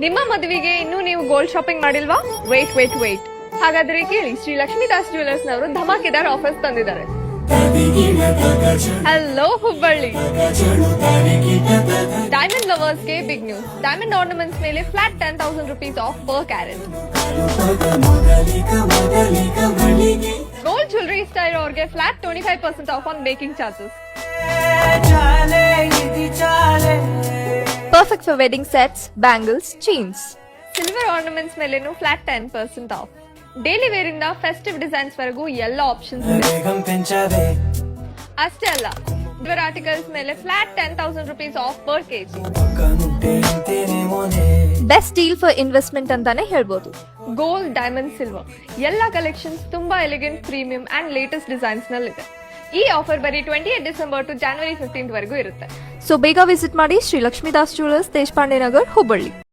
ನಿಮ್ಮ ಮದುವೆಗೆ ಇನ್ನೂ ನೀವು ಗೋಲ್ಡ್ ಶಾಪಿಂಗ್ ಮಾಡಿಲ್ವಾ? ವೇಟ್. ಹಾಗಾದ್ರೆ ಕೇಳಿ, ಶ್ರೀ ಲಕ್ಷ್ಮೀದಾಸ್ ಜ್ಯುವೆಲರ್ಸ್ ನವರು ಧಮಾಕೆದಾರ್ ಆಫರ್ಸ್ ತಂದಿದ್ದಾರೆ. ಹಲೋ ಹುಬ್ಬಳ್ಳಿ, ಡೈಮಂಡ್ ಲವರ್ಸ್ ಗೆ ಬಿಗ್ ನ್ಯೂಸ್. ಡೈಮಂಡ್ ಆರ್ನಮೆಂಟ್ಸ್ ಮೇಲೆ flat 10,000 rupees off per carat. Gold jewellery style ಅವ್ರಿಗೆ flat 25% off on making charges. Perfect for wedding sets, bangles, chains. Silver ornaments ಮೇಲೇನು flat 10% off. Daily wear ಇಂದ festive designs ವರೆಗೂ ಎಲ್ಲ options ಇದೆ. ಅಷ್ಟೇ ಅಲ್ಲ, silver articles ಮೇಲೆ flat 10,000 rupees off per KG. Best deal for investment ಅಂತಾನೆ ಹೇಳ್ಬೋದು. ಗೋಲ್ಡ್, ಡೈಮಂಡ್, ಸಿಲ್ವರ್ ಎಲ್ಲ ಕಲೆಕ್ಷನ್ಸ್ ತುಂಬಾ elegant, premium and latest designs ನಲ್ಲಿದೆ. ಈ ಆಫರ್ ಬರೀ 28 ಡಿಸೆಂಬರ್ ಟು ಜನವರಿ 15 ವರೆಗೂ ಇರುತ್ತೆ. ಸೊ ಬೇಗ ವಿಸಿಟ್ ಮಾಡಿ ಶ್ರೀ ಲಕ್ಷ್ಮೀದಾಸ್ ಜ್ಯುವೆಲರ್ಸ್, ದೇಶಪಾಂಡೆ ನಗರ್, ಹುಬ್ಬಳ್ಳಿ.